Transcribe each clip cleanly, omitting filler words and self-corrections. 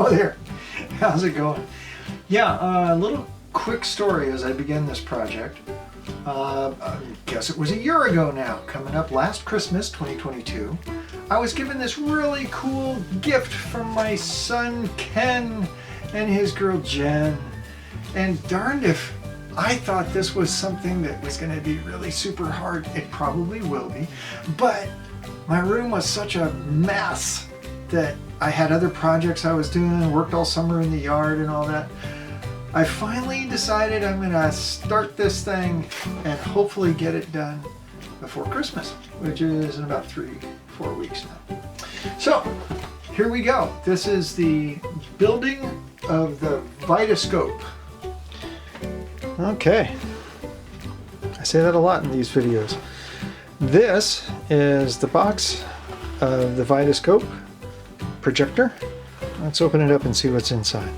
Hello there. How's it going? Yeah, a little quick story as I begin this project. I guess it was a year ago now, coming up last Christmas, 2022. I was given this really cool gift from my son Ken and his girl Jen. And darned if I thought this was something that was going to be really super hard. It probably will be. But my room was such a mess that I had other projects I was doing, worked all summer in the yard and all that. I finally decided I'm going to start this thing and hopefully get it done before Christmas, which is in about 3-4 weeks now. So here we go. This is the building of the Vitascope. Okay, I say that a lot in these videos. This is the box of the Vitascope projector. Let's open it up and see what's inside.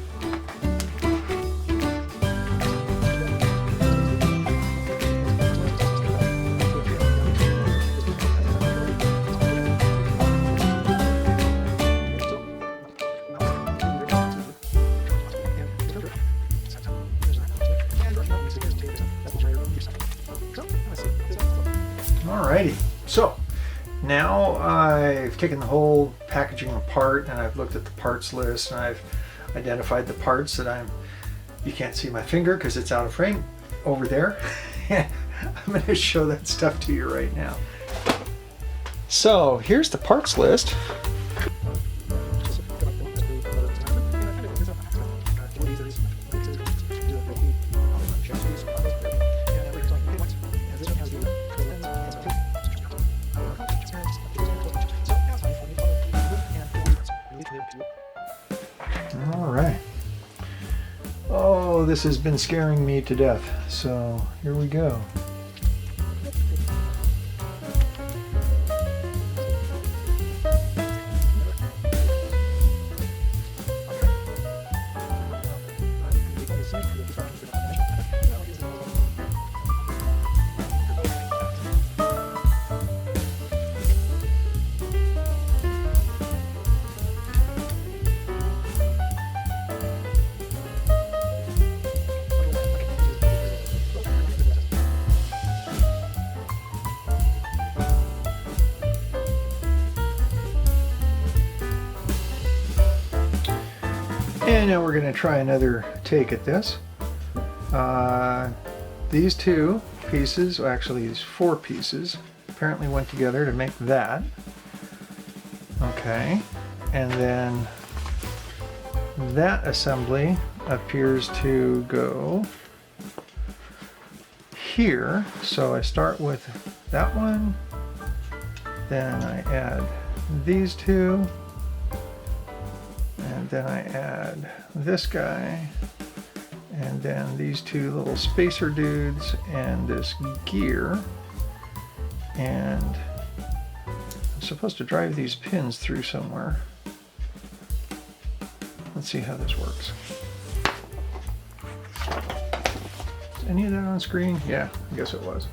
Alrighty, so now I've taken the whole packaging apart and I've looked at the parts list and I've identified the parts that you can't see my finger because it's out of frame over there. I'm going to show that stuff to you right now. So here's the parts list. Alright. Oh, this has been scaring me to death. So here we go. And now we're going to try another take at this. These two pieces, well, actually these 4 pieces, apparently went together to make that. Okay, and then that assembly appears to go here. So I start with that one, then I add these two, and then I add this guy, and then these 2 little spacer dudes, and this gear. And I'm supposed to drive these pins through somewhere. Let's see how this works. Is any of that on screen? Yeah, I guess it was.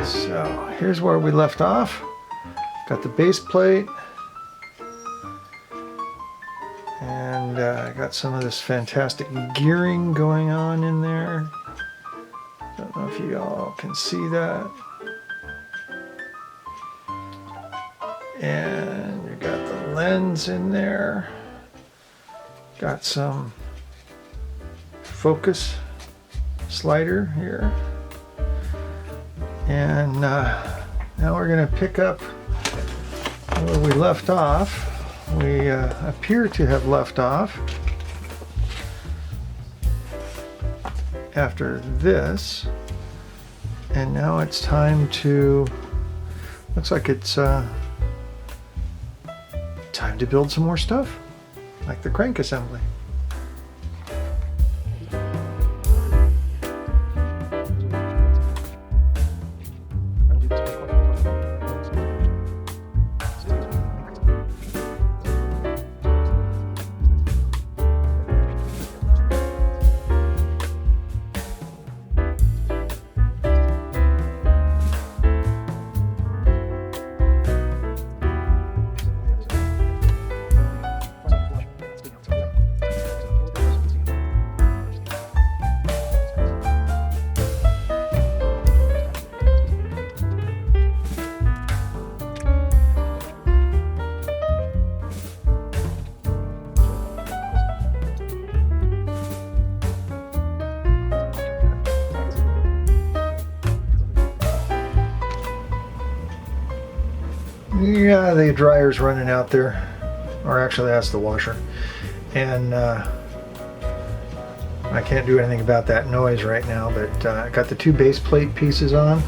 So here's where we left off. Got the base plate, and I got some of this fantastic gearing going on in there. Don't know if you all can see that. And you got the lens in there. Got some focus slider here. And now we're going to pick up where we left off. We appear to have left off after this. And now it's time to, looks like it's time to build some more stuff, like the crank assembly. Yeah, the dryer's running out there, or actually that's the washer, and I can't do anything about that noise right now, but I got the two base plate pieces on,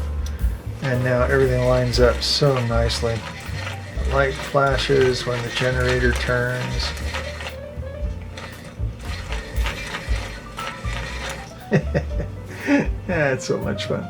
and now everything lines up so nicely. The light flashes when the generator turns. Yeah, it's so much fun.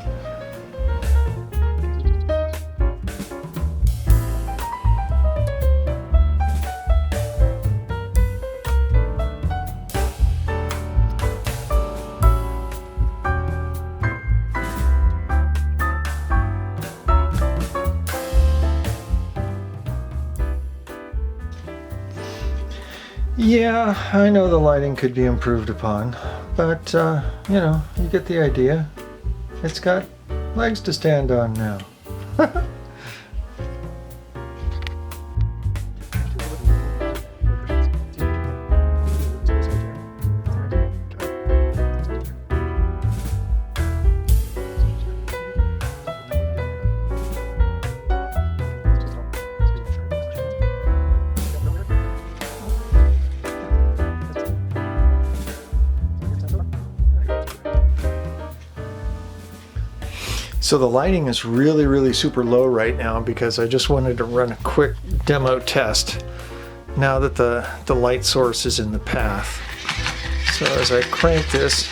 Yeah, I know the lighting could be improved upon, but you know, you get the idea. It's got legs to stand on now. So the lighting is really super low right now because I just wanted to run a quick demo test now that the light source is in the path. So as I crank this,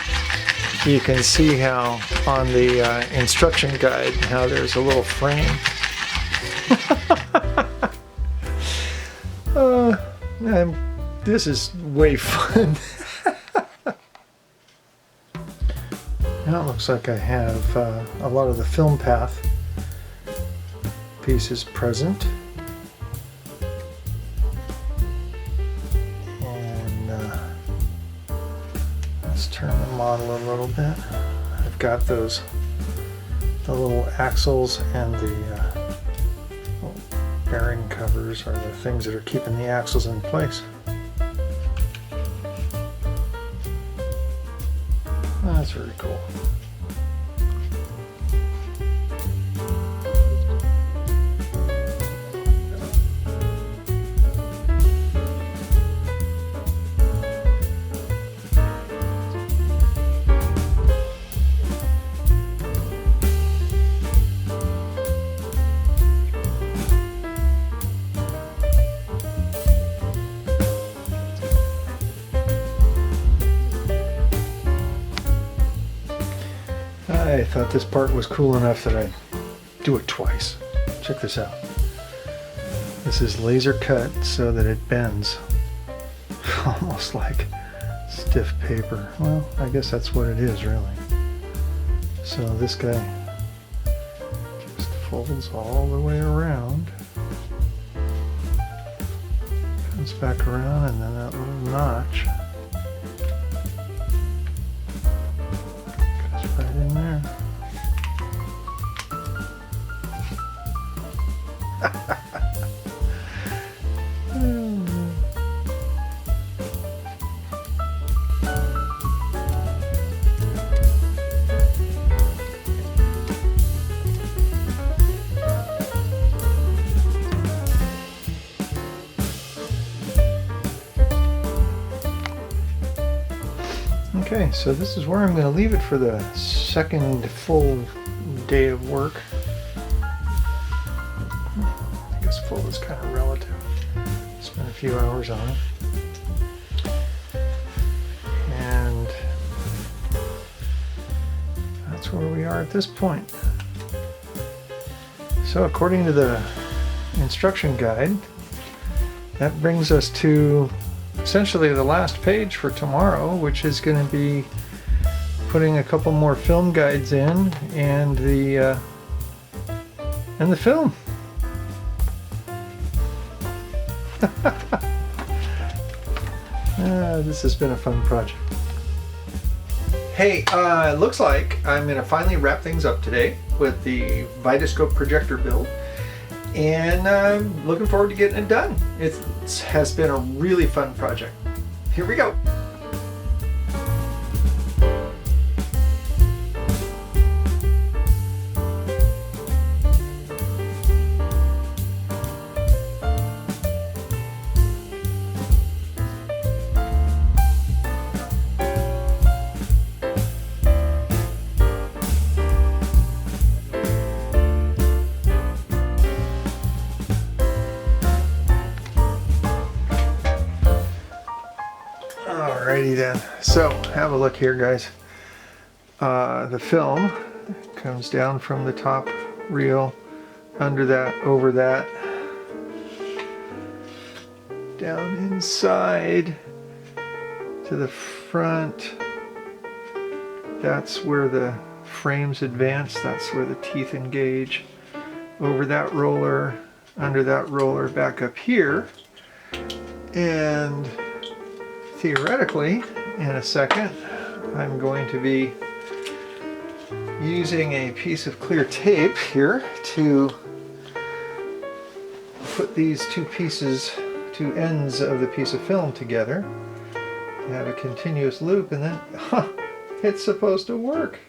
you can see how on the instruction guide how there's a little frame. This is way fun. Now it looks like I have a lot of the film path pieces present. And let's turn the model a little bit. I've got those The little axles and the little bearing covers are the things that are keeping the axles in place. That's very cool. I thought this part was cool enough that I'd do it twice. Check this out. This is laser cut so that it bends. Almost like stiff paper. Well, I guess that's what it is really. So this guy just folds all the way around. Comes back around, and then that little notch right in there. Okay, so this is where I'm going to leave it for the second full day of work. I guess full is kind of relative. Spent a few hours on it. And that's where we are at this point. So according to the instruction guide, that brings us to essentially the last page for tomorrow, which is going to be putting a couple more film guides in and the film. This has been a fun project. Hey, it looks like I'm going to finally wrap things up today with the Vitascope projector build. And I'm looking forward to getting it done. It has been a really fun project. Here we go. Alrighty then, so have a look here, guys. The film comes down from the top reel, under that, over that, down inside to the front. That's where the frames advance, that's where the teeth engage. Over that roller, under that roller, back up here. And theoretically, in a second, I'm going to be using a piece of clear tape here to put these two ends of the piece of film together, have a continuous loop, and then it's supposed to work.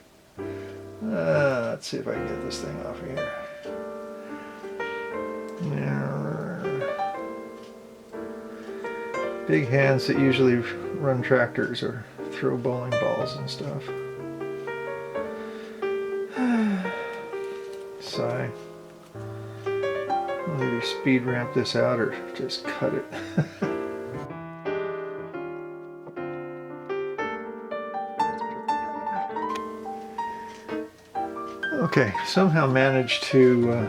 Let's see if I can get this thing off of here. Big hands that usually run tractors or throw bowling balls and stuff. Sigh. I'll either speed ramp this out or just cut it. Okay, somehow managed to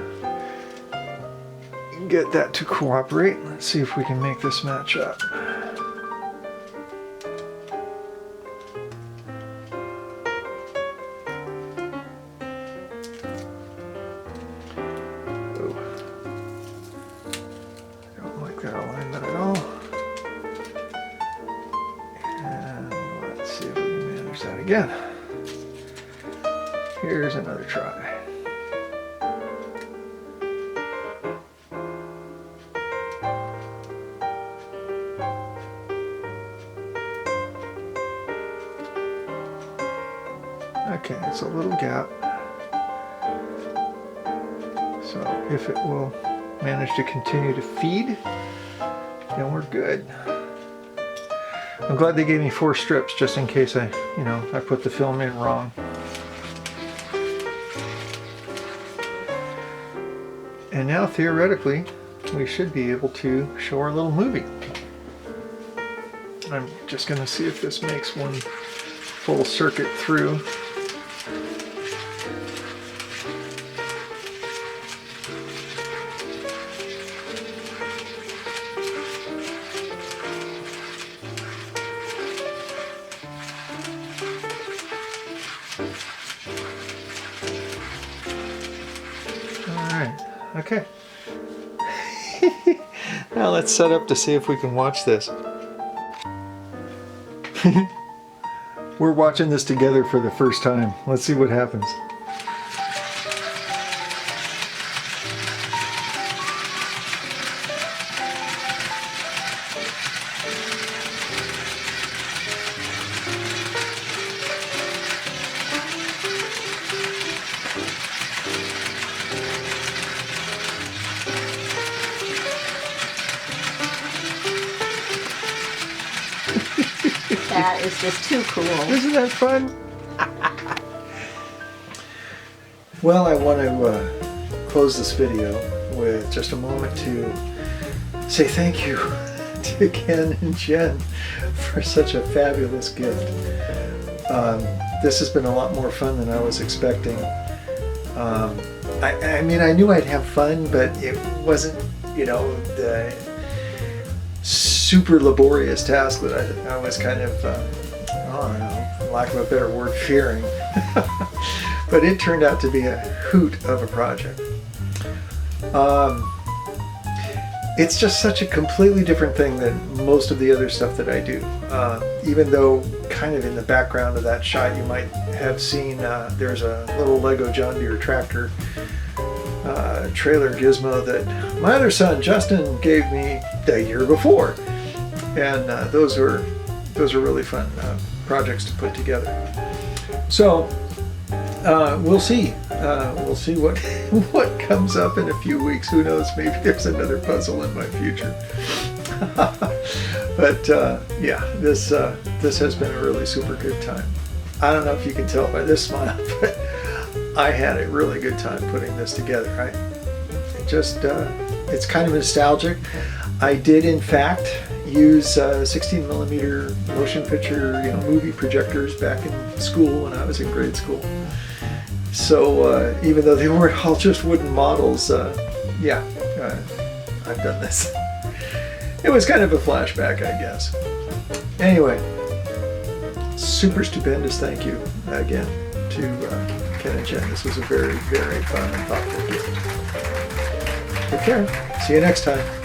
get that to cooperate. Let's see if we can make this match up. Again. Here's another try. There's a little gap. So if it will manage to continue to feed, then we're good. I'm glad they gave me 4 strips just in case I put the film in wrong. And now theoretically, we should be able to show our little movie. I'm just going to see if this makes one full circuit through. Okay. Now let's set up to see if we can watch this. We're watching this together for the first time. Let's see what happens. That is just too cool. Isn't that fun? Well, I want to close this video with just a moment to say thank you to Ken and Jen for such a fabulous gift. This has been a lot more fun than I was expecting. I mean, I knew I'd have fun, but it wasn't, the super laborious task that I was kind of, I don't know, for lack of a better word, fearing. But it turned out to be a hoot of a project. It's just such a completely different thing than most of the other stuff that I do. Even though kind of in the background of that shot you might have seen there's a little Lego John Deere tractor trailer gizmo that my other son Justin gave me the year before, and those are really fun projects to put together. So we'll see what comes up in a few weeks. Who knows, maybe there's another puzzle in my future. But yeah, this has been a really super good time. I don't know if you can tell by this smile, but I had a really good time putting this together. It's kind of nostalgic. I did in fact use 16mm motion picture movie projectors back in school when I was in grade school. So even though they weren't all just wooden models, yeah, I've done this. It was kind of a flashback, I guess. Anyway, super stupendous thank you again to Ken and Jen. This was a very, very fun and thoughtful gift. Take care. See you next time.